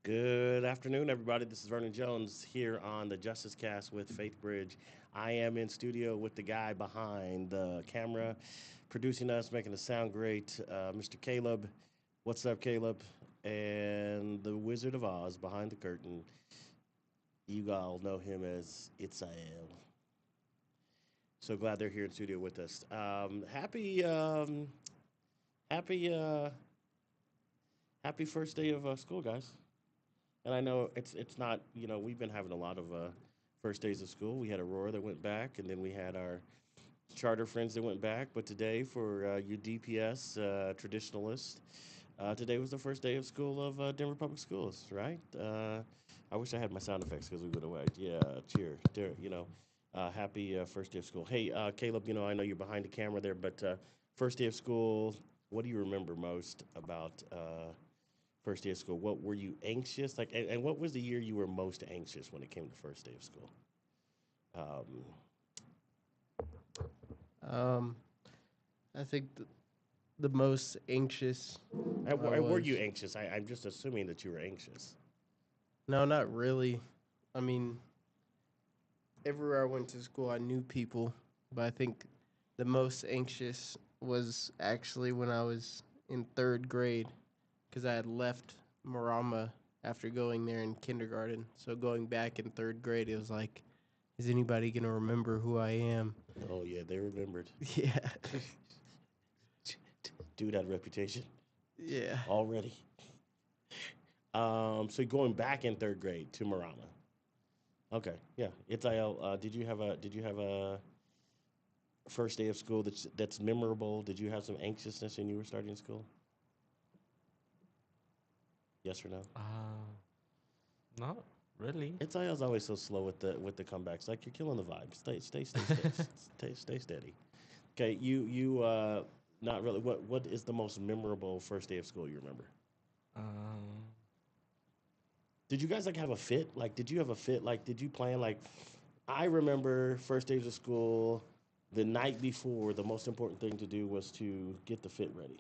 Good afternoon, everybody. This is Vernon Jones here on the JusticeCast with Faith Bridge. I am in studio with the guy behind the camera, producing us, making us sound great, Mr. Caleb. What's up, Caleb? And the Wizard of Oz behind the curtain. You all know him as Itzael. So glad they're here in studio with us. Happy, happy first day of school, guys. And I know it's not, we've been having a lot of first days of school. We had Aurora that went back, and then we had our charter friends that went back. But today, for you DPS traditionalists, today was the first day of school of Denver Public Schools, right? I wish I had my sound effects because we would have whacked. Yeah, cheer, cheer, happy first day of school. Hey, Caleb, I know you're behind the camera there, but first day of school, what do you remember most about first day of school? What were you anxious like, and what was the year you were most anxious when it came to first day of school? Um, Um, I think the most anxious I and were you was. anxious? I'm just assuming that you were anxious. No, not really. I mean, everywhere I went to school, I knew people, but I think the most anxious was actually when I was in third grade because I had left Marama after going there in kindergarten. So going back in third grade, it was like, is anybody gonna remember who I am? Oh yeah, they remembered. Yeah, Dude had a reputation yeah. already. So going back in third grade to Marama. Okay, yeah. Itzael, did you have a first day of school that's memorable? Did you have some anxiousness when you were starting school? Yes or no? Uh, Not really. Itzael's always so slow with the comebacks. Like you're killing the vibe. Stay steady. Okay, you not really. What is the most memorable first day of school you remember? Um, Did you guys like have a fit? Like, did you have a fit? Like, did you plan like? I remember first days of school. The night before, the most important thing to do was to get the fit ready.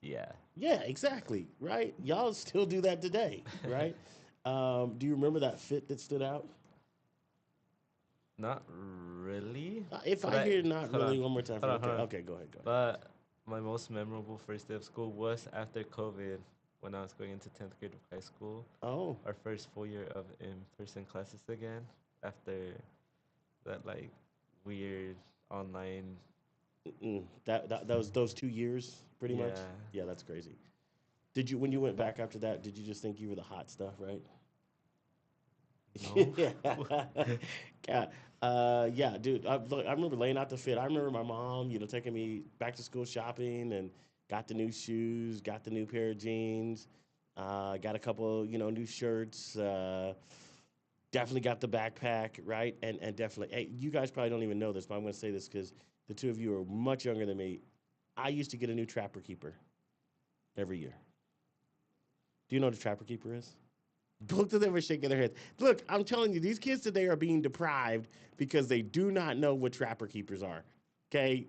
yeah. Yeah, exactly. Right. Y'all still do that today, right? Do you remember that fit that stood out? Not really. If But I I hear not hold really on, one more time, hold on, okay, hold on. okay, go ahead, go ahead. But my most memorable first day of school was after COVID, when I was going into 10th grade of high school. Oh, Our first full year of in-person classes again. After that, like weird online. that was those 2 years, pretty much. Yeah. Yeah, that's crazy. Did you when you went back after that? Did you just think you were the hot stuff, right? No. Yeah, yeah, yeah, dude. Look, I remember laying out the fit. I remember my mom, taking me back to school shopping and got the new shoes, got the new pair of jeans, got a couple, new shirts. Definitely got the backpack, right? And definitely, hey, you guys probably don't even know this, but I'm going to say this because the two of you are much younger than me. I used to get a new Trapper Keeper every year. Do you know what a Trapper Keeper is? Both of them are shaking their heads. Look, I'm telling you, these kids today are being deprived because they do not know what Trapper Keepers are. Okay?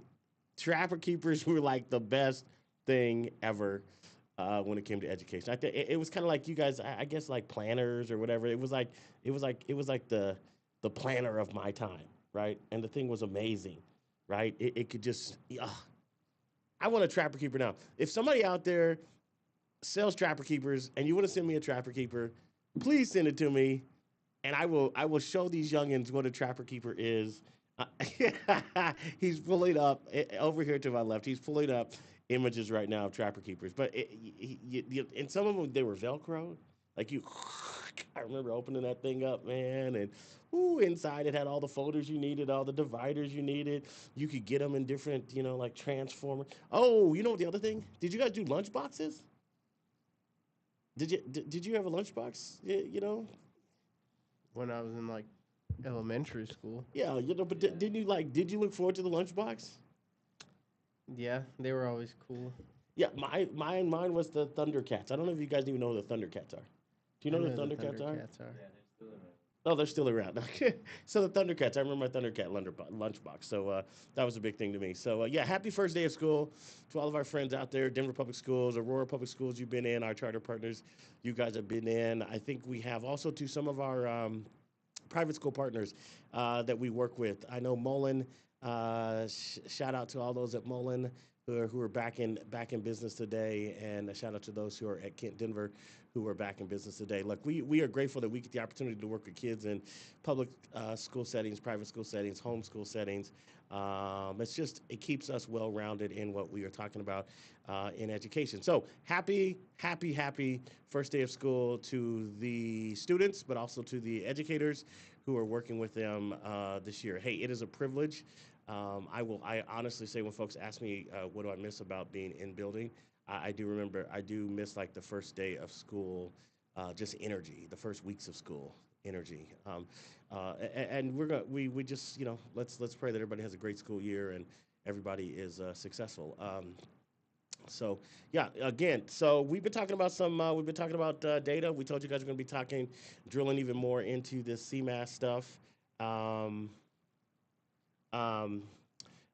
Trapper Keepers were like the best thing ever when it came to education. I think it was kind of like you guys, I guess, like planners or whatever. It was like the planner of my time, right? And the thing was amazing, right? It could just, I want a Trapper Keeper now. If somebody out there sells Trapper Keepers and you want to send me a Trapper Keeper, please send it to me, and I will show these youngins what a Trapper Keeper is. He's pulling up over here to my left. He's pulling up images right now of Trapper Keepers, but and some of them they were Velcro. Like you, I remember opening that thing up, man, and ooh, inside it had all the folders you needed, all the dividers you needed. You could get them in different, like transformer. Oh, you know what the other thing? Did you guys do lunch boxes? Did you have a lunchbox? When I was in like elementary school, Yeah, but didn't you like? Did you look forward to the lunchbox? yeah, they were always cool. Yeah, mine was the Thundercats. I don't know if you guys even know who the Thundercats are. Do you I know know who the the Thundercats are? Thundercats are. Oh, they're still around. So the Thundercats, I remember my Thundercat lunchbox. So that was a big thing to me. So yeah, happy first day of school to all of our friends out there, Denver Public Schools, Aurora Public Schools. You've been in our charter partners. You guys have been in. I think we have also to some of our private school partners that we work with. I know Mullen. Shout out to all those at Mullen who are back in business today, and a shout out to those who are at Kent Denver who are back in business today. Look, we are grateful that we get the opportunity to work with kids in public school settings, private school settings, homeschool settings. It's just it keeps us well rounded in what we are talking about in education. So happy first day of school to the students, but also to the educators who are working with them this year. Hey, it is a privilege. I honestly say when folks ask me what do I miss about being in building, I do remember I do miss like the first day of school, just energy, the first weeks of school energy. And we just let's pray that everybody has a great school year and everybody is successful. So yeah, again, so we've been talking about data. We told you guys we're going to be drilling even more into this CMAS stuff. Um, um,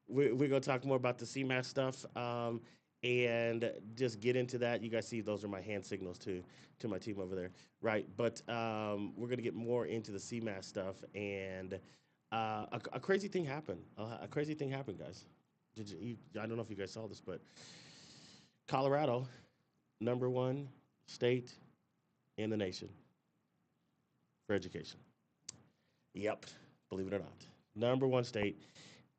we're going to talk more about the CMAS stuff and just get into that. You guys see those are my hand signals to my team over there, right? But we're going to get more into the CMAS stuff and a crazy thing happened. A crazy thing happened, guys. I don't know if you guys saw this, but Colorado, number one state in the nation for education. Yep, believe it or not. Number one state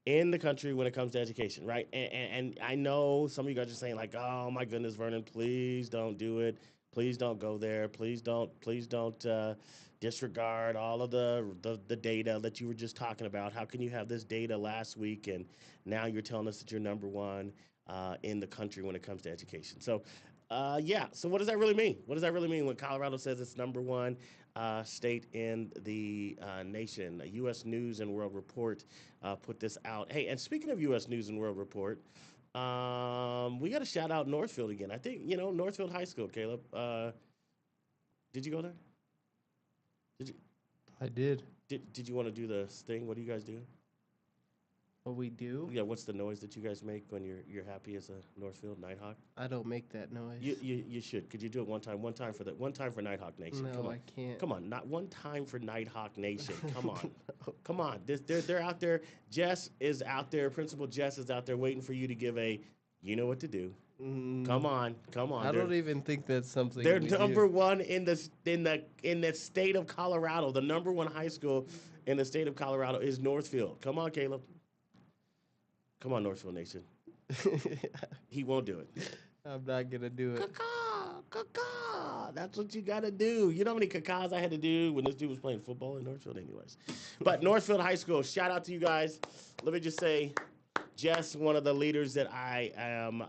in the country when it comes to education, right? And I know some of you guys are saying like, "Oh my goodness, Vernon, please don't do it. Please don't go there. Please don't disregard all of the data that you were just talking about. How can you have this data last week and now you're telling us that you're number one in the country when it comes to education?" So. Yeah. So what does that really mean? What does that really mean when Colorado says it's number one state in the nation? U.S. News and World Report put this out. Hey, and speaking of U.S. News and World Report, we got to shout out Northfield again. I think Northfield High School. Caleb, did you go there? Did you I did. did you want to do the thing? What do you guys do? What we do? Yeah, what's the noise that you guys make when you're happy as a Northfield Nighthawk? I don't make that noise. You should. Could you do it one time? One time for Nighthawk Nation. Come No, on, I can't. come on. Not one time for Nighthawk Nation. Come on, come on. They're out there. Jess is out there. Principal Jess is out there waiting for you to give a. You know what to do. Mm, Come on, come on. I don't even think that's something They're we number do. one in the state of Colorado. The number one high school in the state of Colorado is Northfield. Come on, Caleb. Come on, Northfield Nation. He won't do it. I'm not gonna do it. Caca, caca. That's what you gotta do. You know how many cacas I had to do when this dude was playing football in Northfield, anyways. But Northfield High School, shout out to you guys. Let me just say, Jess, one of the leaders that I am.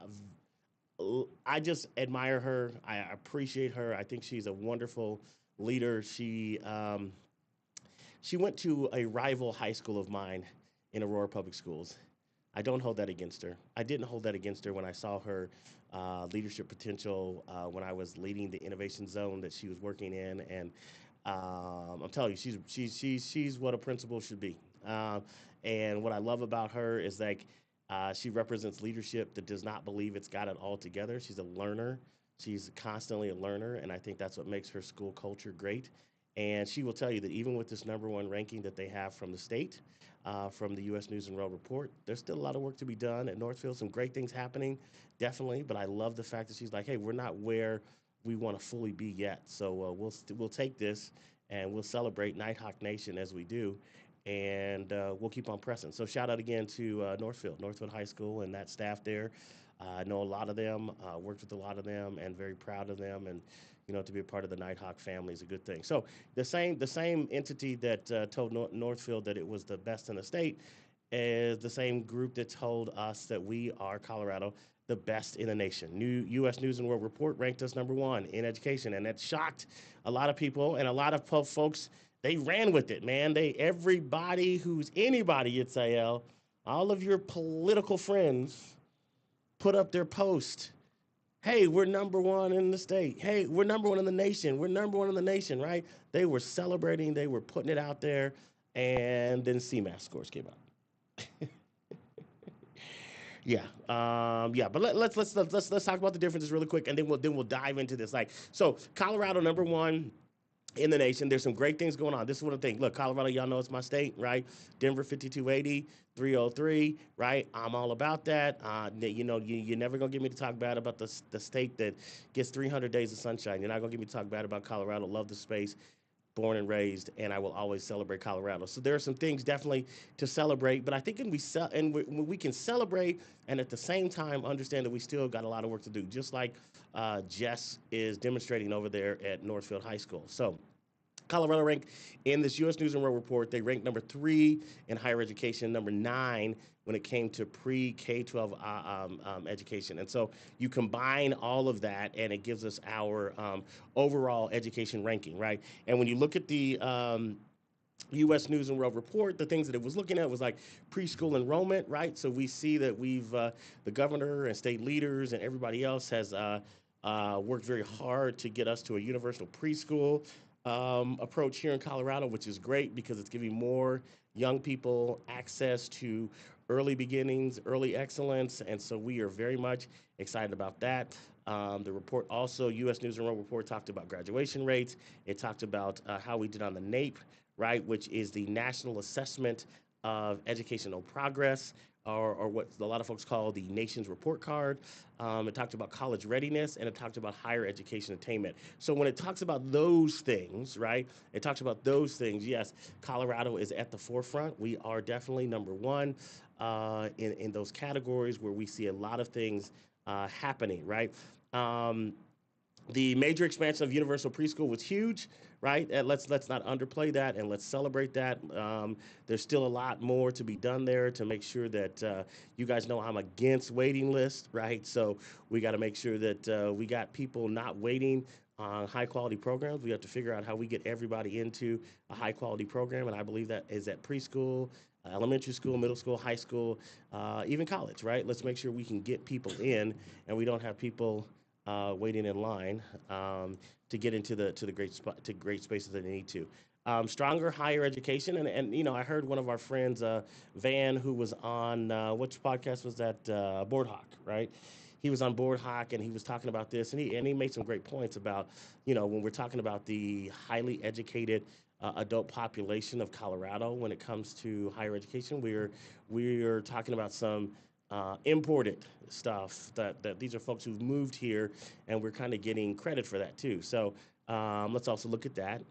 I just admire her. I appreciate her. I think she's a wonderful leader. She went to a rival high school of mine in Aurora Public Schools. I don't hold that against her. I didn't hold that against her when I saw her leadership potential when I was leading the innovation zone that she was working in, and I'm telling you, she's what a principal should be. And what I love about her is like she represents leadership that does not believe it's got it all together. She's a learner. She's constantly a learner, and I think that's what makes her school culture great. And she will tell you that even with this number one ranking that they have from the state, from the U.S. News and World Report, there's still a lot of work to be done at Northfield. Some great things happening, definitely. But I love the fact that she's like, hey, we're not where we want to fully be yet. So we'll take this and we'll celebrate Nighthawk Nation as we do, and we'll keep on pressing. So shout out again to Northfield High School, and that staff there. I know a lot of them, worked with a lot of them, and very proud of them. And to be a part of the Nighthawk family is a good thing. So the same entity that told Northfield that it was the best in the state is the same group that told us that we are Colorado the best in the nation. New U.S. News and World Report ranked us number one in education, and that shocked a lot of people and a lot of folks. They ran with it, man. Everybody who's anybody at all of your political friends put up their post Hey, we're number one in the state. Hey, we're number one in the nation. We're number one in the nation, right? They were celebrating, they were putting it out there, and then CMAS scores came out. Yeah, yeah. But let's talk about the differences really quick, and then we'll dive into this. Like, so Colorado number one in the nation. There's some great things going on. This is what I think. Look, Colorado, y'all know it's my state, right? Denver 5280, 303, right? I'm all about that. You're never going to get me to talk bad about the state that gets 300 days of sunshine. You're not going to get me to talk bad about Colorado. Love the space, born and raised, and I will always celebrate Colorado. So there are some things definitely to celebrate, but I think when we can celebrate and at the same time understand that we still got a lot of work to do, just like Jess is demonstrating over there at Northfield High School. So Colorado ranked in this U.S. News and World Report. They ranked number 3 in higher education, number 9 when it came to pre-K 12 education. And so you combine all of that, and it gives us our overall education ranking, right? And when you look at the U.S. News and World Report, the things that it was looking at was like preschool enrollment, right? So we see that the governor and state leaders and everybody else has worked very hard to get us to a universal preschool approach here in Colorado, which is great because it's giving more young people access to early beginnings, early excellence. And so we are very much excited about that. The report also, U.S. News and World Report, talked about graduation rates. It talked about how we did on the NAEP, right, which is the National Assessment of Educational Progress, or what a lot of folks call the nation's report card. It talked about college readiness, and it talked about higher education attainment. So when it talks about those things, right, it talks about those things. Yes, Colorado is at the forefront. We are definitely number one in those categories where we see a lot of things happening, right? Um, the major expansion of universal preschool was huge, right? And let's not underplay that, and let's celebrate that. There's still a lot more to be done there to make sure that you guys know I'm against waiting lists, right? So we got to make sure that we got people not waiting on high quality programs. We have to figure out how we get everybody into a high quality program, and I believe that is at preschool, elementary school, middle school, high school, even college, right? Let's make sure we can get people in, and we don't have people waiting in line to get into the great spot to great spaces that they need to. Stronger higher education, and I heard one of our friends, Van, who was on which podcast was that? Board Hawk, right? He was on Board Hawk, and he was talking about this, and he made some great points about when we're talking about the highly educated adult population of Colorado when it comes to higher education. We're talking about some imported stuff that these are folks who've moved here, and we're kind of getting credit for that too. So let's also look at that.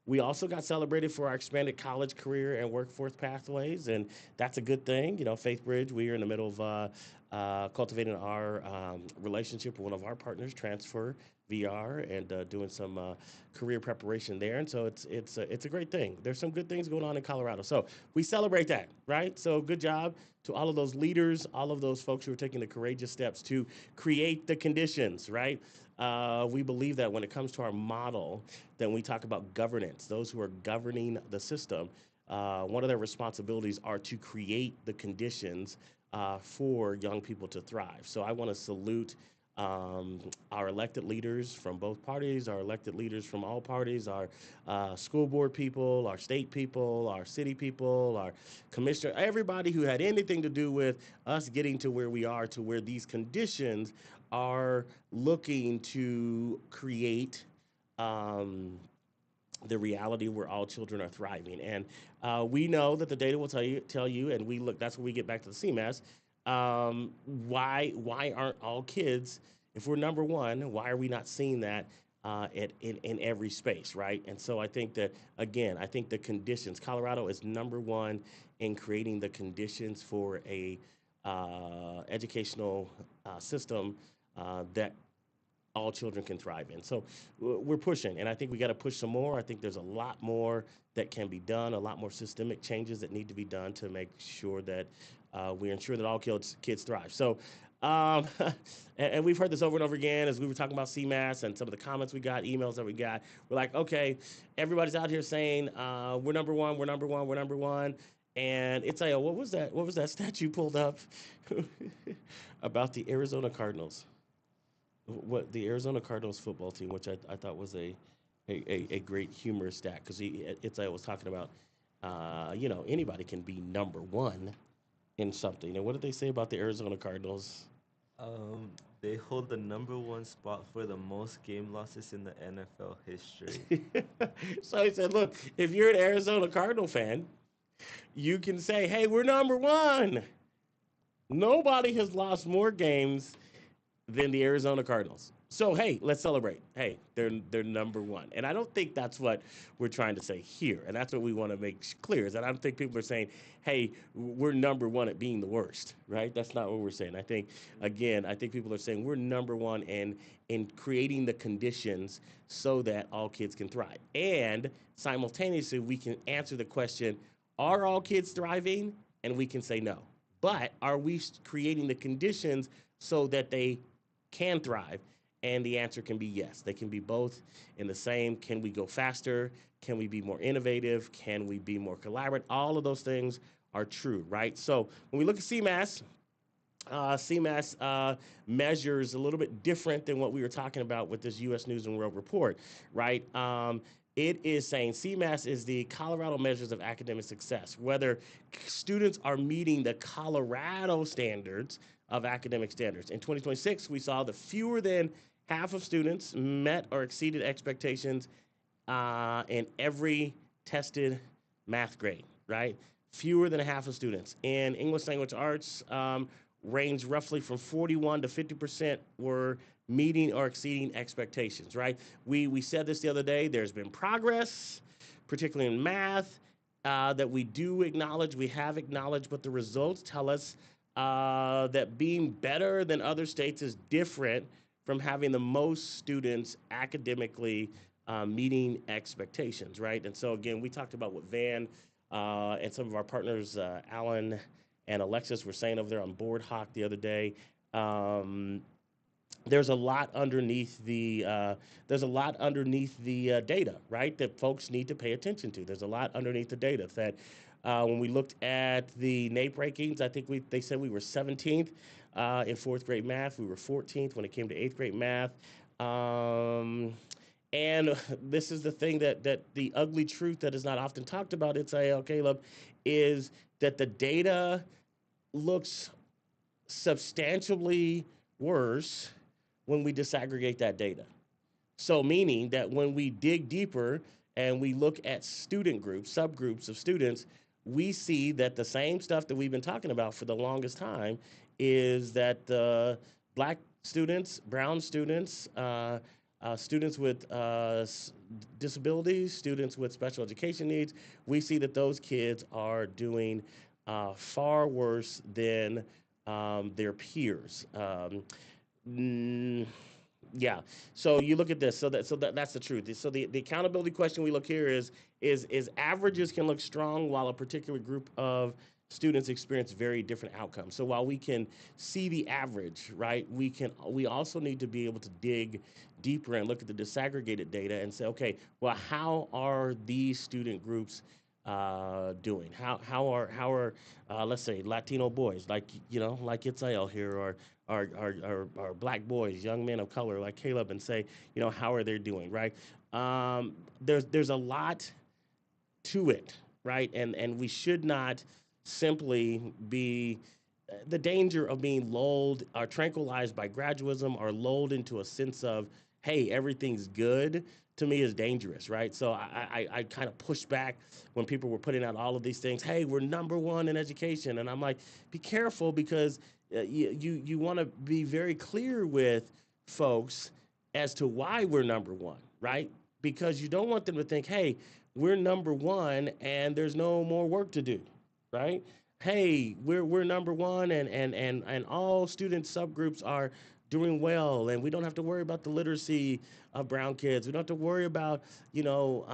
We also got celebrated for our expanded college career and workforce pathways, and that's a good thing. Faith Bridge, we are in the middle of cultivating our relationship with one of our partners, Transfer VR, and doing some career preparation there. And so it's a great thing. There's some good things going on in Colorado. So we celebrate that, right? So good job to all of those leaders, all of those folks who are taking the courageous steps to create the conditions, right? We believe that when it comes to our model, then we talk about governance. Those who are governing the system, one of their responsibilities are to create the conditions for young people to thrive. So I want to salute our elected leaders from both parties, our elected leaders from all parties, our school board people, our state people, our city people, our commissioner, everybody who had anything to do with us getting to where we are, to where these conditions are looking to create the reality where all children are thriving. And we know that the data will tell you, and we look. That's when we get back to the CMAS. Why aren't all kids? If we're number one, why are we not seeing that in every space, right? And so I think that again, I think the conditions. Colorado is number one in creating the conditions for a educational system that all children can thrive in. So we're pushing, and I think we got to push some more. I think there's a lot more that can be done, a lot more systemic changes that need to be done to make sure that we ensure that all kids thrive. So, and we've heard this over and over again as we were talking about CMAS and some of the comments we got, emails that we got. We're like, okay, everybody's out here saying we're number one, we're number one, we're number one. And it's like, what was that? What was that statue pulled up about the Arizona Cardinals? what the Arizona Cardinals football team, which I thought was a great humorous stat because it's I was talking about, anybody can be number one in something. And what did they say about the Arizona Cardinals? Um, they hold the number one spot for the most game losses in the NFL history. So he said, look, if you're an Arizona Cardinal fan, you can say, hey, we're number one. Nobody has lost more games than the Arizona Cardinals. So hey, let's celebrate. Hey, they're number one, and I don't think that's what we're trying to say here, and that's what we want to make clear. Is that I don't think people are saying, "Hey, we're number one at being the worst," right? That's not what we're saying. I think again, I think people are saying we're number one in creating the conditions so that all kids can thrive, and simultaneously we can answer the question: are all kids thriving? And we can say no. But are we creating the conditions so that they can thrive? And the answer can be yes. They can be both in the same. Can we go faster? Can we be more innovative? Can we be more collaborative? All of those things are true, right? So when we look at CMAS measures a little bit different than what we were talking about with this U.S. News and World Report, right? It is saying CMAS is the Colorado measures of academic success, whether students are meeting the Colorado standards of academic standards. In 2026, we saw that fewer than half of students met or exceeded expectations in every tested math grade, right? Fewer than half of students. In English language arts, range roughly from 41 to 50% were meeting or exceeding expectations, right? We said this the other day. There's been progress, particularly in math, that we do acknowledge, we have acknowledged, but the results tell us that being better than other states is different from having the most students academically meeting expectations, right? And so again, we talked about what Van and some of our partners, Alan and Alexis, were saying over there on Board Hawk the other day. Um, there's a lot underneath the data, right? That folks need to pay attention to. There's a lot underneath the data that when we looked at the NAEP rankings, I think they said we were 17th in fourth grade math. We were 14th when it came to eighth grade math. Um, and this is the thing that the ugly truth that is not often talked about. It's Caleb, is that the data looks substantially worse when we disaggregate that data. So, meaning that when we dig deeper and we look at student groups, subgroups of students, we see that the same stuff that we've been talking about for the longest time is that black students, brown students, students with disabilities, students with special education needs, we see that those kids are doing far worse than their peers. Mm, yeah. So you look at this. That's the truth. So the accountability question we look here is averages can look strong while a particular group of students experience very different outcomes. So while we can see the average, right, we also need to be able to dig deeper and look at the disaggregated data and say, okay, well, how are these student groups doing? How are let's say Latino boys like like Itzael here or our black boys, young men of color like Caleb, and say, how are they doing, right? There's a lot to it, right? And we should not simply be the danger of being lulled or tranquilized by gradualism or lulled into a sense of, hey, everything's good, to me is dangerous, right? So I kind of push back when people were putting out all of these things. Hey, we're number one in education. And I'm like, be careful because you want to be very clear with folks as to why we're number one, right? Because you don't want them to think, hey, we're number one and there's no more work to do, right? Hey, we're number one and all student subgroups are doing well and we don't have to worry about the literacy of brown kids. We don't have to worry about the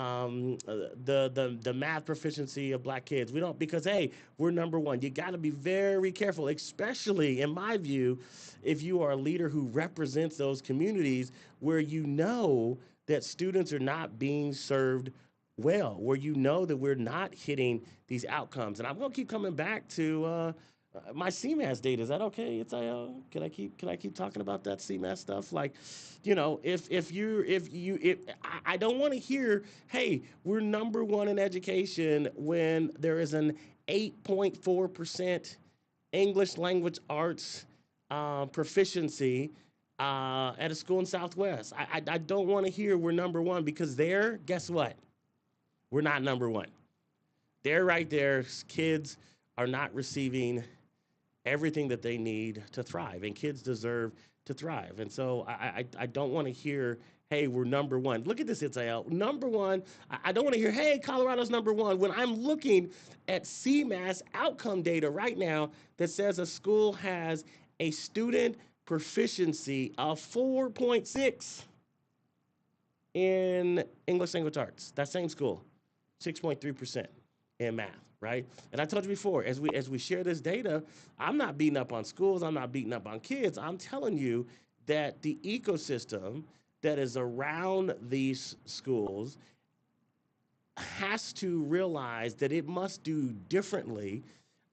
math proficiency of black kids. We don't, because hey, we're number one. You got to be very careful, especially in my view, if you are a leader who represents those communities where you know that students are not being served well, where you know that we're not hitting these outcomes. And I'm going to keep coming back to My CMAS data, is that okay? It's can I keep talking about that CMAS stuff? Like, if I don't want to hear, hey, we're number one in education when there is an 8.4% English language arts proficiency at a school in Southwest. I don't want to hear we're number one, because there, guess what? We're not number one. There, right there, kids are not receiving everything that they need to thrive, and kids deserve to thrive. And so I don't want to hear, hey, we're number one. Look at this, Itzael. Number one. I don't want to hear, hey, Colorado's number one, when I'm looking at CMAS outcome data right now that says a school has a student proficiency of 4.6 in English language arts. That same school, 6.3% in math, right? And I told you before, as we share this data, I'm not beating up on schools, I'm not beating up on kids. I'm telling you that the ecosystem that is around these schools has to realize that it must do differently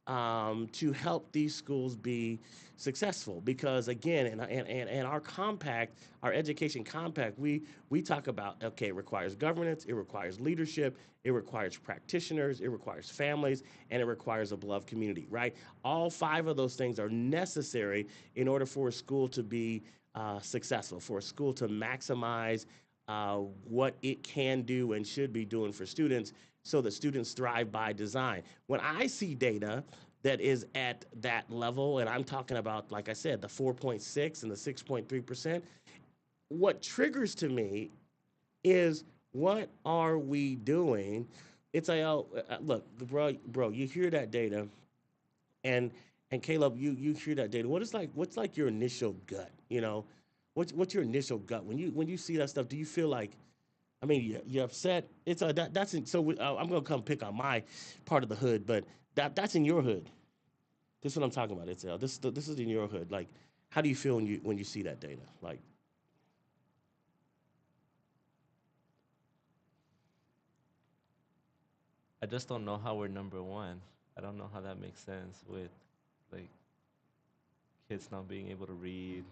to help these schools be successful. Because again, and our compact, our education compact, we talk about, okay, it requires governance, it requires leadership, it requires practitioners, it requires families, and it requires a beloved community, right? All five of those things are necessary in order for a school to be successful, for a school to maximize what it can do and should be doing for students, so that students thrive by design. When I see data that is at that level, and I'm talking about, like I said, the 4.6 and the 6.3%, what triggers to me is, what are we doing? It's like, oh, look, bro, you hear that data, and Caleb, you hear that data. What's like your initial gut? What's your initial gut when you see that stuff? Do you feel like, I mean, you're upset. That's in, so I'm gonna come pick on my part of the hood, but that's in your hood. This is what I'm talking about. This is in your hood. Like, how do you feel when you see that data? Like, I just don't know how we're number one. I don't know how that makes sense with like kids not being able to read,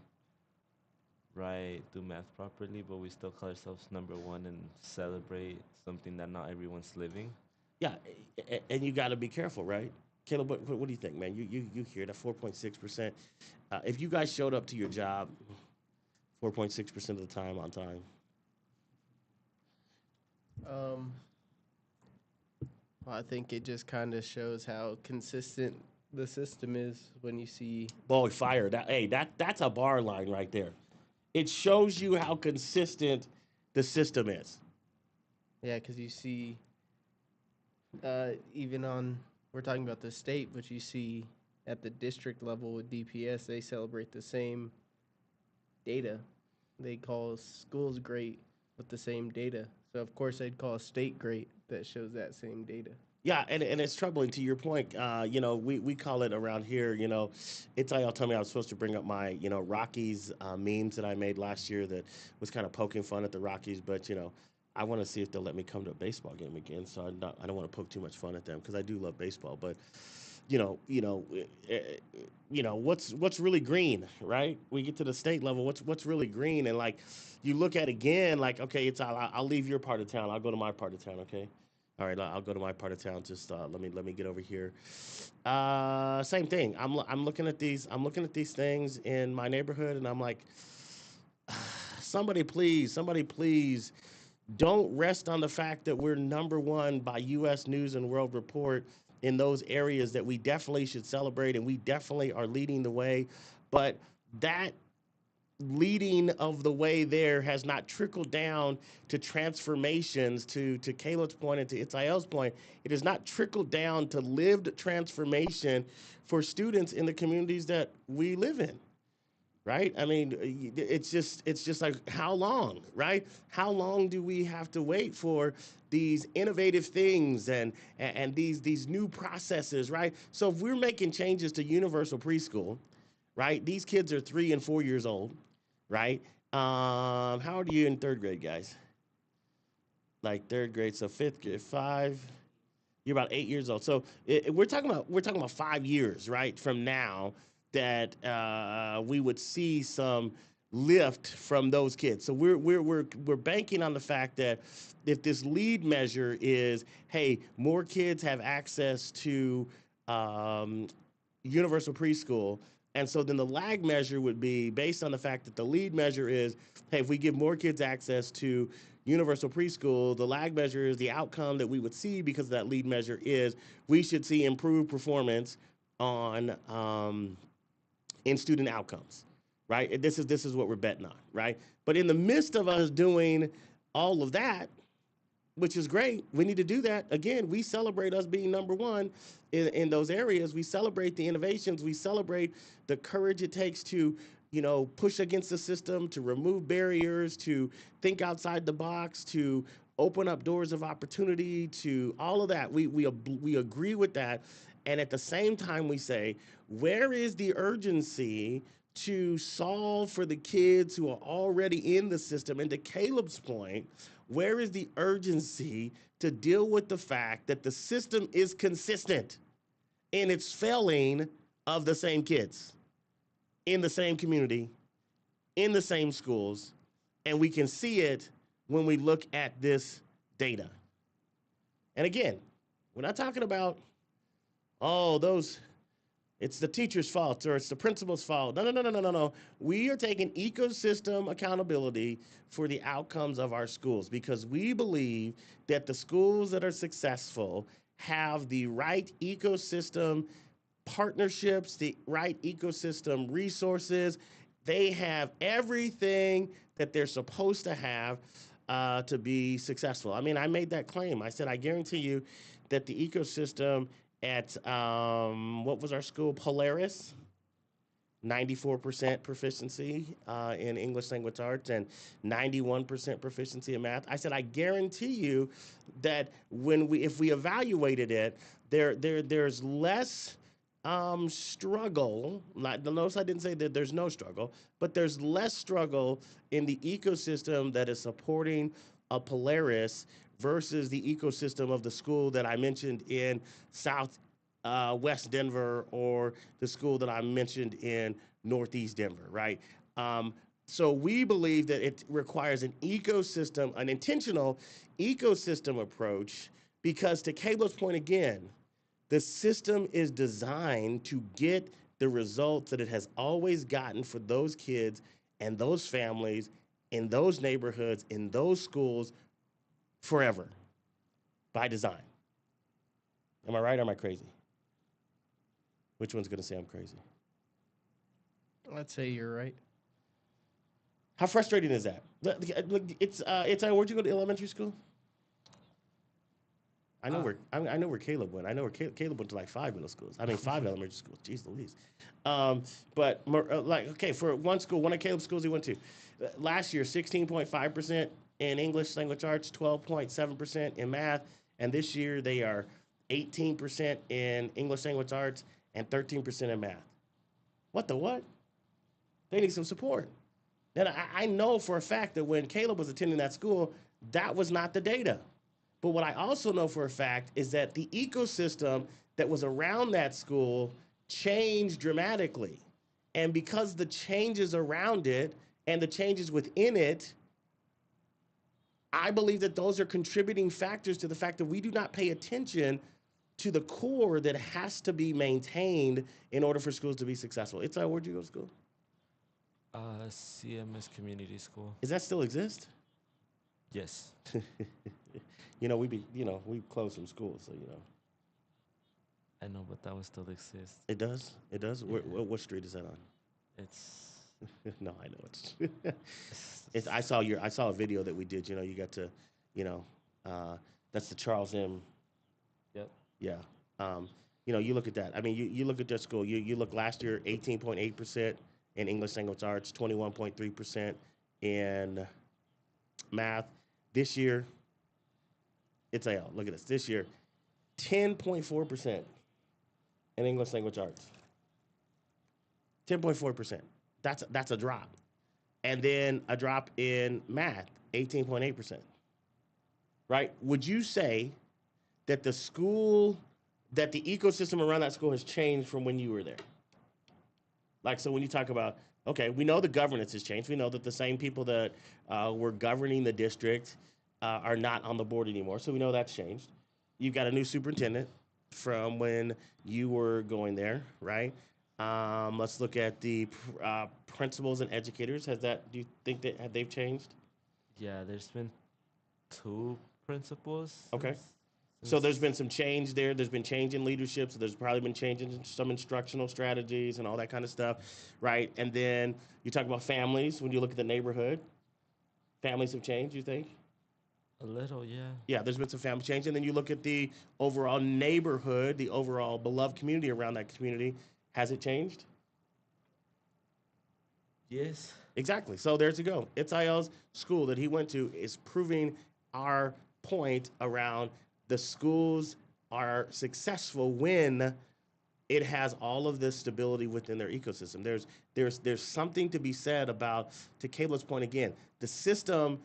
write, do math properly, but we still call ourselves number one and celebrate something that not everyone's living. yeah, and you got to be careful, right? Caleb, what do you think, man? You hear that 4.6%? If you guys showed up to your job 4.6% of the time on time, Um, well, I think it just kind of shows how consistent the system is when you see, boy, fire that. Hey, that's a bar line right there. It shows you how consistent the system is. yeah, because you see, even on, we're talking about the state, but you see at the district level with DPS, they celebrate the same data. They call schools great with the same data. So, of course, they'd call a state great that shows that same data. Yeah, and it's troubling to your point. We call it around here. It's y'all told me I was supposed to bring up my Rockies memes that I made last year that was kind of poking fun at the Rockies, but I want to see if they'll let me come to a baseball game again. So I don't want to poke too much fun at them, because I do love baseball. But you know, you know, uh, what's really green, right? We get to the state level. What's really green, and like you look at again, like, okay, I'll leave your part of town. I'll go to my part of town. Okay. All right, I'll go to my part of town. Just let me get over here. Same thing. I'm looking at these. I'm looking at these things in my neighborhood, and I'm like, somebody please, don't rest on the fact that we're number one by U.S. News and World Report in those areas that we definitely should celebrate, and we definitely are leading the way. But that leading of the way there has not trickled down to transformations, to Caleb's point and to Itzael's point. It has not trickled down to lived transformation for students in the communities that we live in, right? I mean, it's just like, how long, right? How long do we have to wait for these innovative things and these new processes, right? So if we're making changes to universal preschool, right? These kids are 3 and 4 years old, right? How old are you in third grade, guys? Like third grade, so fifth grade, five. You're about 8 years old. So we're talking about 5 years, right, from now that we would see some lift from those kids. So we're banking on the fact that if this lead measure is, hey, more kids have access to um, universal preschool. And so then the lag measure would be based on the fact that the lead measure is, hey, if we give more kids access to universal preschool, the lag measure is the outcome that we would see because of that lead measure is we should see improved performance on in student outcomes, right? And this is what we're betting on, right? But in the midst of us doing all of that, which is great. We need to do that. Again, we celebrate us being number one in those areas. We celebrate the innovations. We celebrate the courage it takes to, push against the system, to remove barriers, to think outside the box, to open up doors of opportunity, to all of that. We agree with that. And at the same time, we say, where is the urgency to solve for the kids who are already in the system? And to Caleb's point, where is the urgency to deal with the fact that the system is consistent in its failing of the same kids in the same community, in the same schools, and we can see it when we look at this data. And again, we're not talking about, oh, those it's the teacher's fault or it's the principal's fault. No, no, no, no, no, no, no. We are taking ecosystem accountability for the outcomes of our schools because we believe that the schools that are successful have the right ecosystem partnerships, the right ecosystem resources. They have everything that they're supposed to have to be successful. I mean, I made that claim. I said, I guarantee you that the ecosystem at what was our school, Polaris, 94% proficiency in English language arts and 91% proficiency in math. I said, I guarantee you that if we evaluated it, there's less struggle. Notice I didn't say that there's no struggle, but there's less struggle in the ecosystem that is supporting a Polaris versus the ecosystem of the school that I mentioned in South West Denver or the school that I mentioned in Northeast Denver, right? So we believe that it requires an ecosystem, an intentional ecosystem approach, because to Caleb's point again, the system is designed to get the results that it has always gotten for those kids and those families in those neighborhoods, in those schools forever by design. Am I right or am I crazy? Which one's going to say I'm crazy? I'd say you're right. How frustrating is that? It's where'd you go to elementary school? I know where Caleb went. I know where Caleb went to like 5 middle schools. I mean 5 elementary schools. Jeez Louise. But okay, for one school, one of Caleb's schools he went to, last year 16.5% in English language arts, 12.7% in math, and this year they are 18% in English language arts and 13% in math. What the what? They need some support. And I know for a fact that when Caleb was attending that school, that was not the data. But what I also know for a fact is that the ecosystem that was around that school changed dramatically. And because the changes around it and the changes within it, I believe that those are contributing factors to the fact that we do not pay attention to the core that has to be maintained in order for schools to be successful. Where'd you go to school? CMS Community School. Does that still exist? Yes. We closed some schools, so I know, but that one still exists. It does. It does. Yeah. What street is that on? It's No, I know I saw a video that we did. You got to, that's the Charles M. Yep. Yeah. You look at that. I mean, you look at their school. You look last year, 18.8% in English language arts, 21.3% in math. This year, look at this. This year, 10.4% in English language arts. 10.4%. That's a drop. And then a drop in math, 18.8%. Right? Would you say that the school, that the ecosystem around that school has changed from when you were there? Like, so when you talk about, okay, we know the governance has changed. We know that the same people that were governing the district are not on the board anymore. So we know that's changed. You've got a new superintendent from when you were going there, right? Let's look at the principals and educators. Has that? Do you think that have they've changed? Yeah, there's been two principals Okay. So since there's been some change there. There's been change in leadership. So there's probably been change in some instructional strategies and all that kind of stuff, right? And then you talk about families. When you look at the neighborhood, families have changed. You think? a little, yeah. Yeah, there's been some family change. And then you look at the overall neighborhood, the overall beloved community around that community. Has it changed? Yes. Exactly. So there's you go. Itzael's school that he went to is proving our point around the schools are successful when it has all of this stability within their ecosystem. There's something to be said about, to Caleb's point again, the system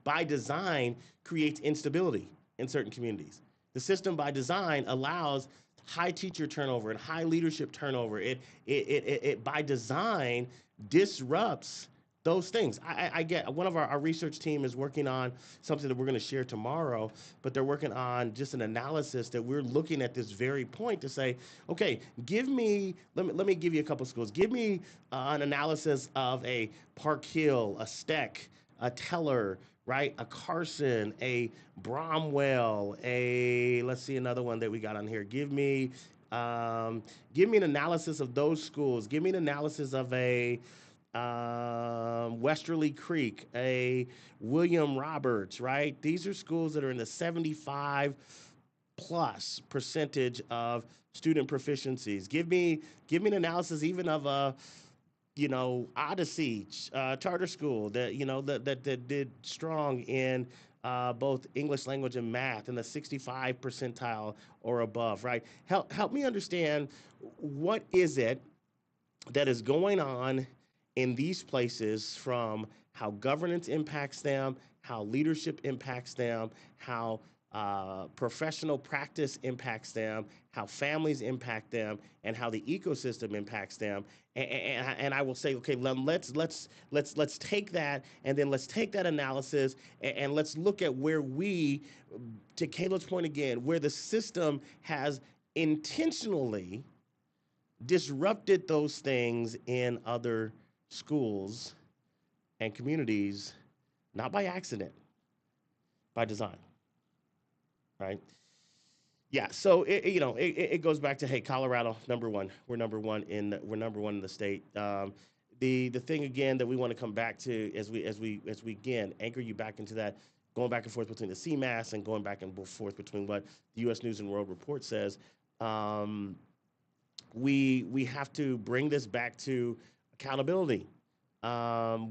by design creates instability in certain communities. The system by design allows high teacher turnover and high leadership turnover. It by design disrupts those things. I get one of our research team is working on something that we're going to share tomorrow, but they're working on just an analysis that we're looking at this very point to say, okay, let me give you a couple schools. Give me an analysis of a Park Hill, a Steck, a Teller, right? A Carson, a Bromwell, a let's see another one that we got on here. Give me an analysis of those schools. Give me an analysis of a Westerly Creek, a William Roberts, right? These are schools that are in the 75 plus percentage of student proficiencies. Give me an analysis even of a Odyssey charter school that that did strong in both English language and math in the 65 percentile or above, right? Help me understand what is it that is going on in these places from how governance impacts them, how leadership impacts them, how professional practice impacts them, how families impact them, and how the ecosystem impacts them. And I will say, okay, let's take that, and then let's take that analysis, and let's look at where we, to Caleb's point again, where the system has intentionally disrupted those things in other schools and communities, not by accident, by design, right? Yeah, so it goes back to, hey, Colorado number one. We're number one in the state. The thing again that we want to come back to as we again anchor you back into that, going back and forth between the CMAS and going back and forth between what the U.S. News and World Report says. Um, we have to bring this back to accountability.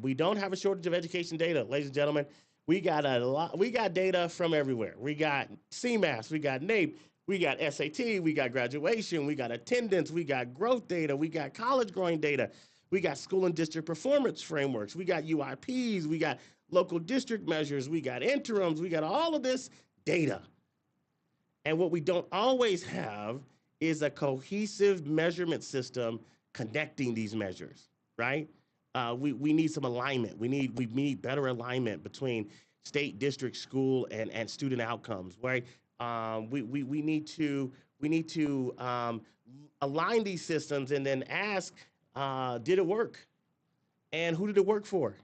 We don't have a shortage of education data, ladies and gentlemen. We got a lot. We got data from everywhere. We got CMAS, we got NAEP, we got SAT, we got graduation, we got attendance, we got growth data, we got college growing data, we got school and district performance frameworks, we got UIPs, we got local district measures, we got interims, we got all of this data. And what we don't always have is a cohesive measurement system connecting these measures, right? We need some alignment. We need better alignment between state, district, school, and student outcomes, right? We need to align these systems and then ask, did it work? And who did it work for?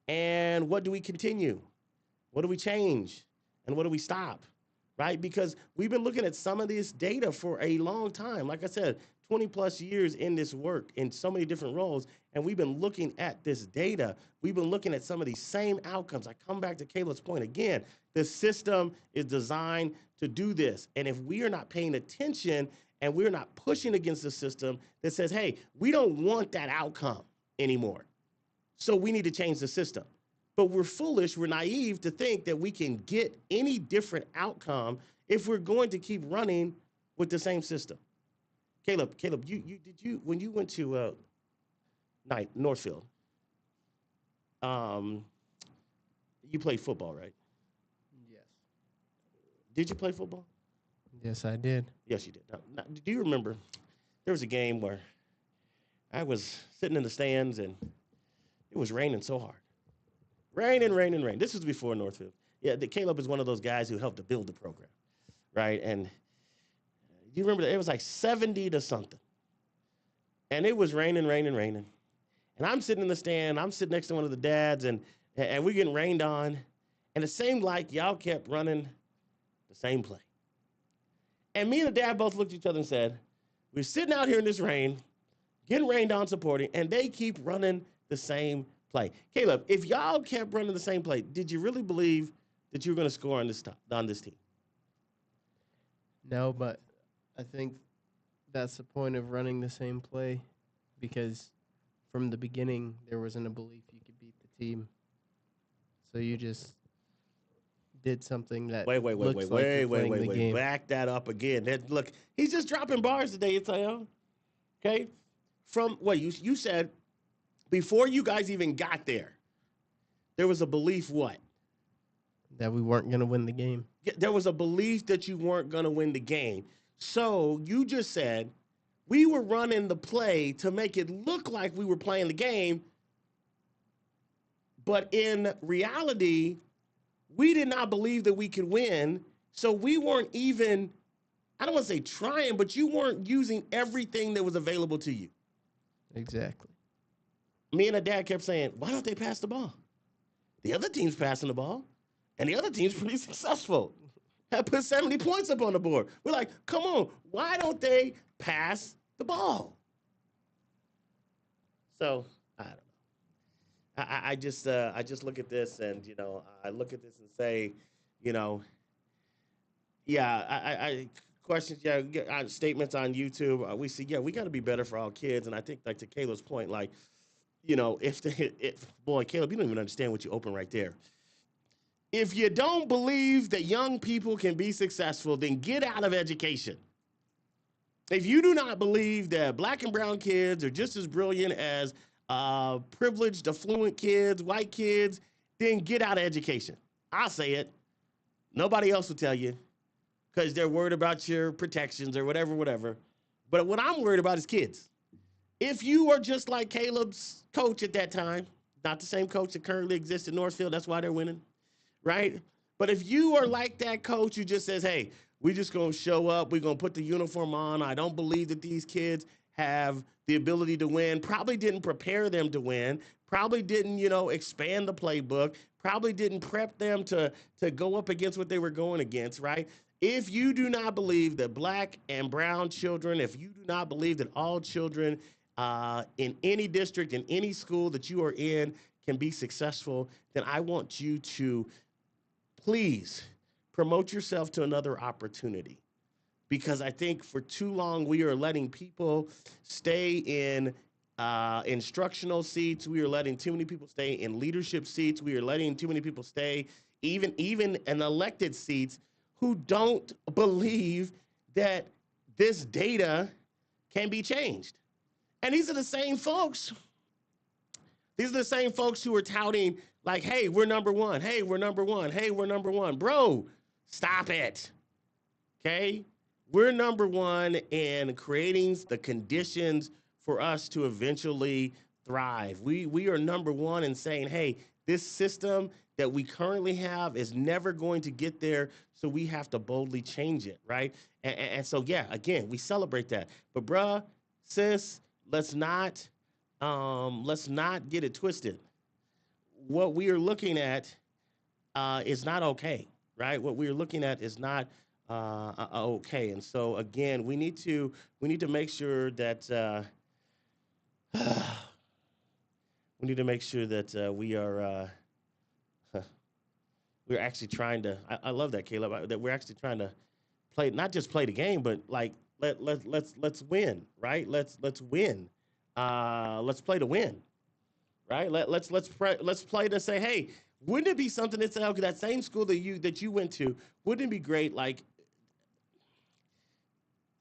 And what do we continue? What do we change? And what do we stop? Right? Because we've been looking at some of this data for a long time. Like I said, 20 plus years in this work in so many different roles. And we've been looking at this data. We've been looking at some of these same outcomes. I come back to Caleb's point again. The system is designed to do this. And if we are not paying attention and we're not pushing against the system that says, hey, we don't want that outcome anymore. So we need to change the system. But we're foolish, we're naive to think that we can get any different outcome if we're going to keep running with the same system. Caleb, you when you went to Northfield, um, you played football, right? Yes. Did you play football? Yes, I did. Yes, you did. Now, do you remember there was a game where I was sitting in the stands and it was raining so hard. Rain and rain and rain. This was before Northfield. Yeah, Caleb is one of those guys who helped to build the program, right? And you remember that it was like 70 to something. And it was raining, raining, raining. And I'm sitting in the stand. I'm sitting next to one of the dads, and we're getting rained on. And it seemed like y'all kept running the same play. And me and the dad both looked at each other and said, we're sitting out here in this rain, getting rained on supporting, and they keep running the same play. Caleb, if y'all kept running the same play, did you really believe that you were going to score on this team? No, but I think that's the point of running the same play, because from the beginning there wasn't a belief you could beat the team. So you just did something that looks like you're playing the game. Back that up again. Look, he's just dropping bars today, Itayo. Okay? From what you said, before you guys even got there was a belief what? That we weren't going to win the game. There was a belief that you weren't going to win the game. So you just said we were running the play to make it look like we were playing the game, but in reality, we did not believe that we could win. So we weren't even, I don't want to say trying, but you weren't using everything that was available to you. Exactly. Me and the dad kept saying, why don't they pass the ball? The other team's passing the ball, and the other team's pretty successful. Have put 70 points up on the board. We're like, come on, why don't they pass the ball? So, I don't know. I just look at this and, I look at this and say, I questions, statements on YouTube. We see, we got to be better for all kids. And I think, like to Caleb's point, like, boy, Caleb, you don't even understand what you open right there. If you don't believe that young people can be successful, then get out of education. If you do not believe that black and brown kids are just as brilliant as privileged, affluent kids, white kids, then get out of education. I'll say it. Nobody else will tell you because they're worried about your protections or whatever. But what I'm worried about is kids. If you are just like Caleb's coach at that time, not the same coach that currently exists in Northfield, that's why they're winning, right? But if you are like that coach who just says, hey, we're just going to show up, we're going to put the uniform on, I don't believe that these kids have the ability to win, probably didn't prepare them to win, probably didn't, expand the playbook, probably didn't prep them to go up against what they were going against, right? If you do not believe that black and brown children, if you do not believe that all children in any district, in any school that you are in can be successful, then I want you to please promote yourself to another opportunity. Because I think for too long we are letting people stay in instructional seats. We are letting too many people stay in leadership seats. We are letting too many people stay even in elected seats who don't believe that this data can be changed. And these are the same folks. These are the same folks who are touting like, hey, we're number one. Hey, we're number one. Hey, we're number one. Bro, stop it. Okay? We're number one in creating the conditions for us to eventually thrive. We are number one in saying, hey, this system that we currently have is never going to get there, so we have to boldly change it, right? And so, yeah, again, we celebrate that. But, bruh, sis, let's not get it twisted. What we are looking at is not okay, right? What we are looking at is not okay. And so again, we need to make sure that we are we're actually trying to. I love that, Caleb. That we're actually trying to play, not just play the game, but like let's win, right? Let's win. Let's play to win, right? Let's play to say, hey, wouldn't it be something to say, okay, that same school that you went to, wouldn't it be great? Like,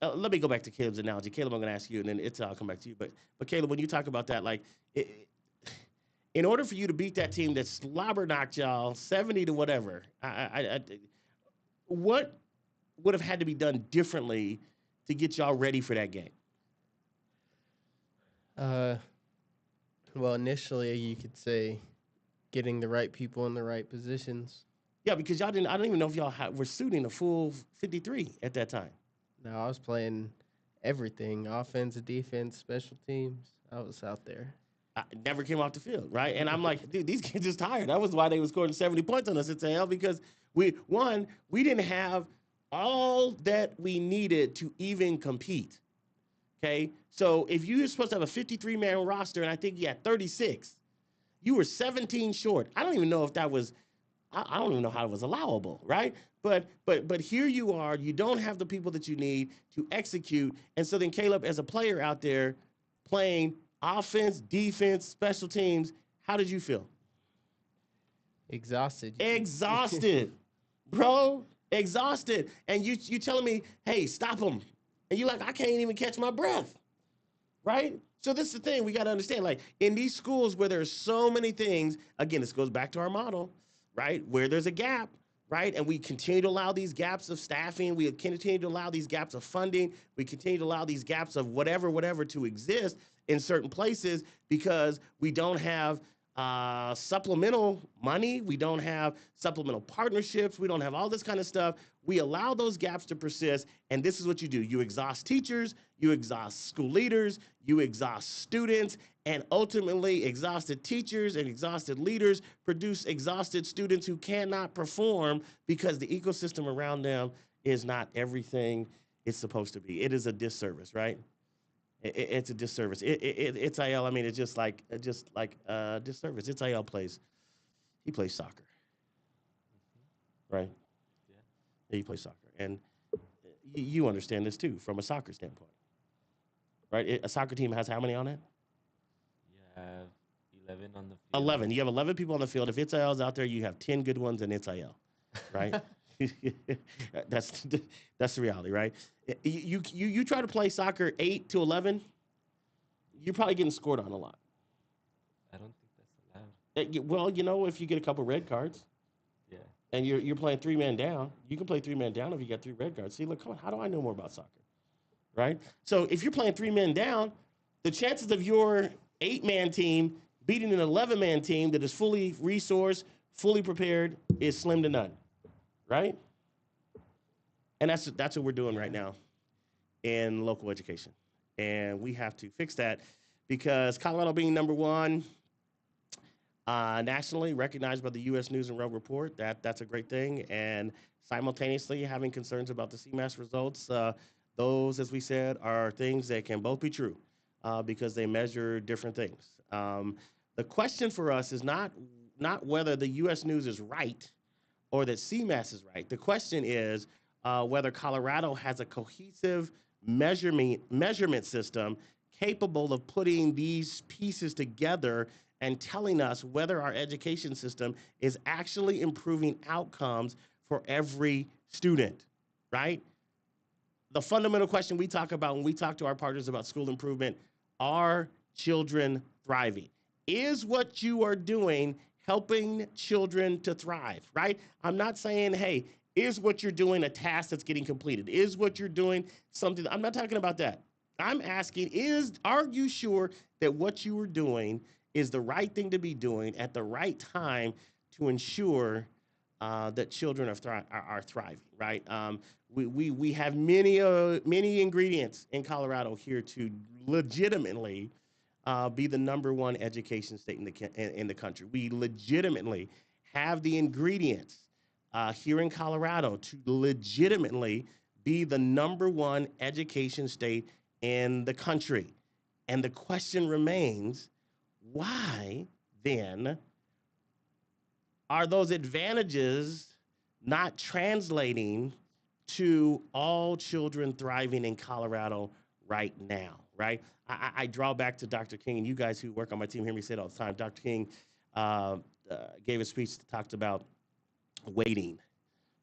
let me go back to Caleb's analogy. Caleb, I'm going to ask you, and then I'll come back to you. But Caleb, when you talk about that, like, in order for you to beat that team that slobber knocked y'all 70 to whatever, what would have had to be done differently to get y'all ready for that game? Uh, well, initially you could say getting the right people in the right positions. Yeah, because y'all didn't. I don't even know if y'all were suiting a full 53 at that time. Now I was playing everything: offense, defense, special teams. I was out there. I never came off the field, right? And I'm like, dude, these kids is tired. That was why they was scoring 70 points on us at hell, because we didn't have all that we needed to even compete. Okay, so if you were supposed to have a 53-man roster, and I think you had 36, you were 17 short. I don't even know if that was. I don't even know how it was allowable, right? But here you are. You don't have the people that you need to execute, and so then Caleb, as a player out there playing offense, defense, special teams, how did you feel? Exhausted. Exhausted, bro. Exhausted. And you telling me, hey, stop them. And you're like, I can't even catch my breath, right? So this is the thing we got to understand. Like in these schools where there's so many things, again, this goes back to our model, right? Where there's a gap, right? And we continue to allow these gaps of staffing. We continue to allow these gaps of funding. We continue to allow these gaps of whatever to exist in certain places because we don't have supplemental money. We don't have supplemental partnerships. We don't have all this kind of stuff. We allow those gaps to persist. And this is what you do. You exhaust teachers, you exhaust school leaders, you exhaust students, and ultimately exhausted teachers and exhausted leaders produce exhausted students who cannot perform because the ecosystem around them is not everything it's supposed to be. It is a disservice, right? It's a disservice. It's IL. I mean, it's just like disservice. It's IL he plays soccer, right? Yeah. Yeah, he plays soccer, and you understand this too from a soccer standpoint, right? A soccer team has how many on it? You have 11 on the field. 11. You have 11 people on the field. If it's IL's out there, you have 10 good ones, and it's IL, right? that's that's the reality, right? You try to play soccer 8 to 11, you're probably getting scored on a lot. I don't think that's allowed. Well, if you get a couple red cards Yeah. and you're playing 3 man down, you can play 3 man down if you got 3 red cards. See, look, come on, how do I know more about soccer, right? So if you're playing 3 men down, the chances of your 8-man team beating an 11-man team that is fully resourced, fully prepared, is slim to none, right? And that's what we're doing right now in local education. And we have to fix that because Colorado being number one nationally recognized by the U.S. News and World Report, that's a great thing. And simultaneously having concerns about the CMAS results, those, as we said, are things that can both be true because they measure different things. The question for us is not whether the U.S. News is right or that CMAS is right. The question is whether Colorado has a cohesive measurement system capable of putting these pieces together and telling us whether our education system is actually improving outcomes for every student, right? The fundamental question we talk about when we talk to our partners about school improvement, are children thriving? Is what you are doing helping children to thrive, right? I'm not saying, hey, is what you're doing a task that's getting completed? Is what you're doing something? I'm not talking about that. I'm asking, are you sure that what you are doing is the right thing to be doing at the right time to ensure that children are thriving, right? We have many ingredients in Colorado here to legitimately be the number one education state in the country. We legitimately have the ingredients here in Colorado to legitimately be the number one education state in the country. And the question remains, why then are those advantages not translating to all children thriving in Colorado right now, right? I draw back to Dr. King, and you guys who work on my team hear me say it all the time. Dr. King gave a speech that talked about waiting,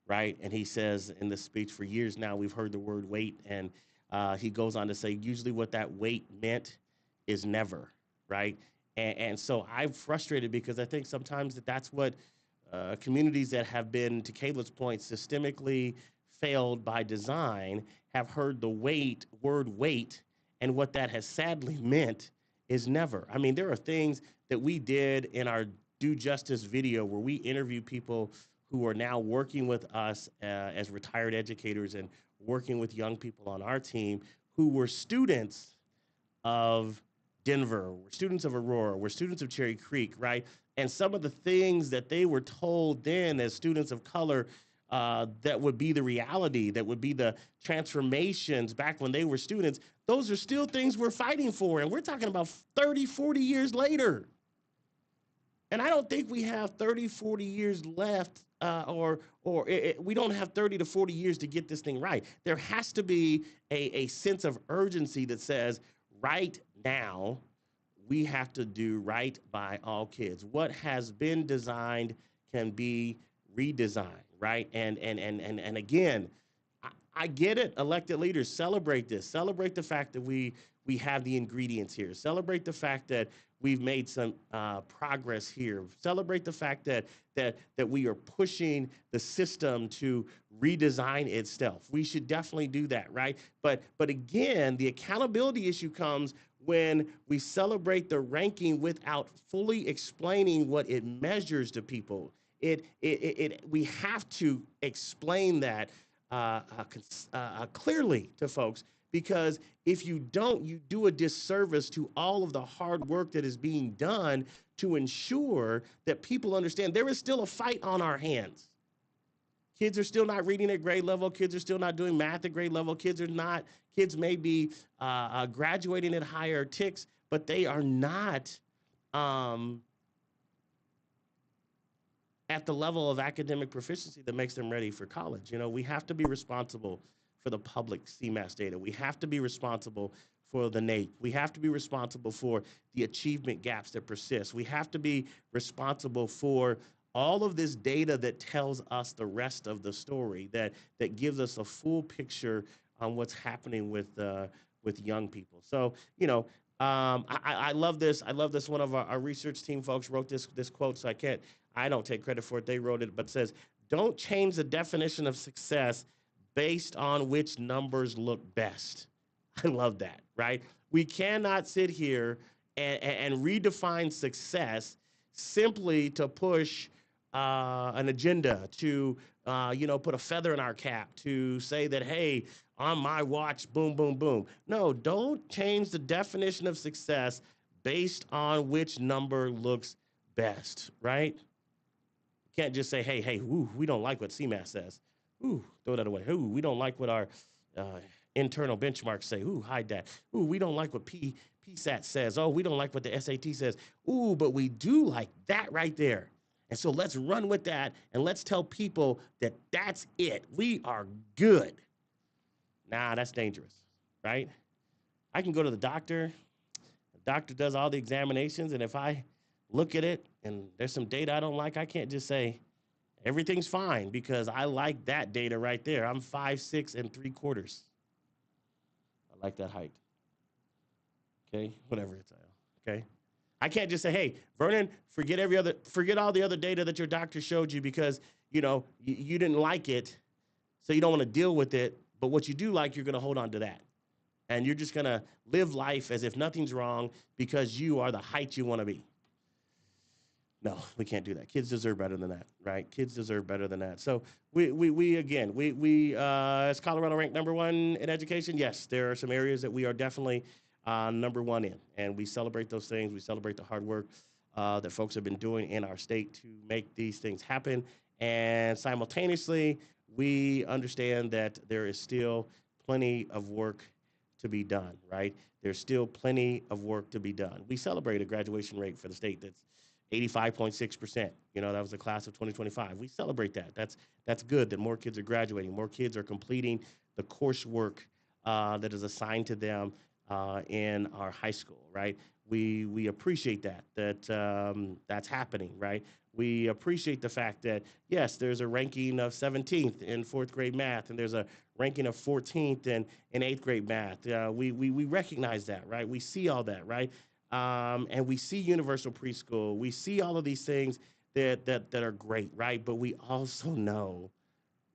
right? And he says in this speech, for years now, we've heard the word wait, and he goes on to say, usually what that wait meant is never, right? And so I'm frustrated because I think sometimes that's what communities that have been, to Caleb's point, systemically failed by design have heard the word wait, and what that has sadly meant is never. I mean, there are things that we did in our Do Justice video where we interview people who are now working with us as retired educators and working with young people on our team who were students of Denver, we're students of Aurora, we're students of Cherry Creek, right? And some of the things that they were told then as students of color that would be the reality, that would be the transformations back when they were students, those are still things we're fighting for. And we're talking about 30, 40 years later. And I don't think we have 30, 40 years left, we don't have 30 to 40 years to get this thing right. There has to be a sense of urgency that says, right now, we have to do right by all kids. What has been designed can be redesigned, right? And again, I get it. Elected leaders, celebrate this. Celebrate the fact that we have the ingredients here. Celebrate the fact that we've made some progress here. Celebrate the fact that we are pushing the system to redesign itself. We should definitely do that, right? But again, the accountability issue comes when we celebrate the ranking without fully explaining what it measures to people. We have to explain that clearly to folks, because if you don't, you do a disservice to all of the hard work that is being done to ensure that people understand there is still a fight on our hands. Kids are still not reading at grade level. Kids are still not doing math at grade level. Kids may be graduating at higher ticks, but they are not um, at the level of academic proficiency that makes them ready for college. You know, we have to be responsible for the public CMAS data. We have to be responsible for the NAEP. We have to be responsible for the achievement gaps that persist. We have to be responsible for all of this data that tells us the rest of the story, that gives us a full picture on what's happening with young people. So, you know, I love this. I love this. One of our research team folks wrote this quote, so I don't take credit for it. They wrote it, but it says, "Don't change the definition of success based on which numbers look best." I love that, right? We cannot sit here and redefine success simply to push an agenda, to put a feather in our cap, to say that, hey, on my watch, boom, boom, boom. No, don't change the definition of success based on which number looks best, right? You can't just say, hey, ooh, we don't like what CMAS says. Ooh, throw that away. Ooh, we don't like what our uh, internal benchmarks say. Ooh, hide that. Ooh, we don't like what PSAT says. Oh, we don't like what the SAT says. Ooh, but we do like that right there. And so let's run with that, and let's tell people that that's it. We are good. Nah, that's dangerous, right? I can go to the doctor. The doctor does all the examinations, and if I look at it and there's some data I don't like, I can't just say everything's fine because I like that data right there. I'm 5'6 3/4. I like that height. Okay, whatever it's okay. I can't just say, hey, Vernon, forget all the other data that your doctor showed you because you didn't like it, so you don't want to deal with it. But what you do like, you're going to hold on to that, and you're just going to live life as if nothing's wrong because you are the height you want to be. No, we can't do that. Kids deserve better than that, right? Kids deserve better than that. So we is Colorado ranked number one in education? Yes, there are some areas that we are definitely number one in, and we celebrate those things. We celebrate the hard work that folks have been doing in our state to make these things happen. And simultaneously, we understand that there is still plenty of work to be done, right? There's still plenty of work to be done. We celebrate a graduation rate for the state that's 85.6%. That was the class of 2025. We celebrate that. That's good that more kids are graduating, more kids are completing the coursework that is assigned to them in our high school, right? We appreciate that's happening, right? We appreciate the fact that, yes, there's a ranking of 17th in fourth grade math, and there's a ranking of 14th in eighth grade math. We recognize that, right? We see all that, right? And we see universal preschool. We see all of these things that are great, right? But we also know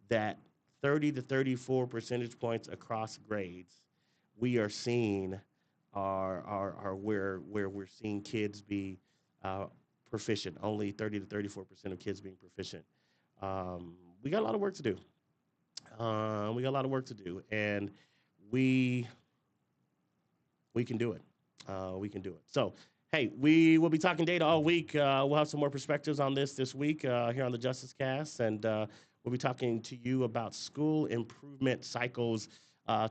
that 30 to 34 percentage points across grades we are seeing are where we're seeing kids be uh, proficient. Only 30 to 34% of kids being proficient. We got a lot of work to do. We got a lot of work to do, and we we can do it. We can do it. So, hey, we will be talking data all week. We'll have some more perspectives on this week here on the Justice Cast, and we'll be talking to you about school improvement cycles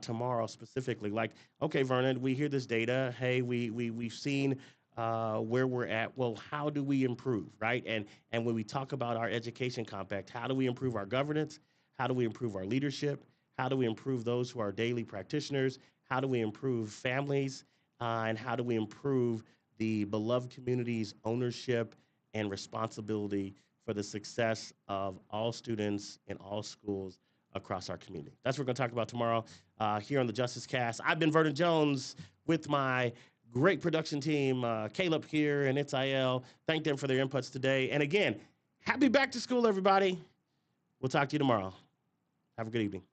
tomorrow specifically. Like, okay, Vernon, we hear this data. Hey, we've seen where we're at. Well, how do we improve, right? And when we talk about our education compact, how do we improve our governance? How do we improve our leadership? How do we improve those who are daily practitioners? How do we improve families? And how do we improve the beloved community's ownership and responsibility for the success of all students in all schools across our community? That's what we're going to talk about tomorrow here on the Justice Cast. I've been Vernon Jones with my great production team, Caleb here and IL. Thank them for their inputs today. And again, happy back to school, everybody. We'll talk to you tomorrow. Have a good evening.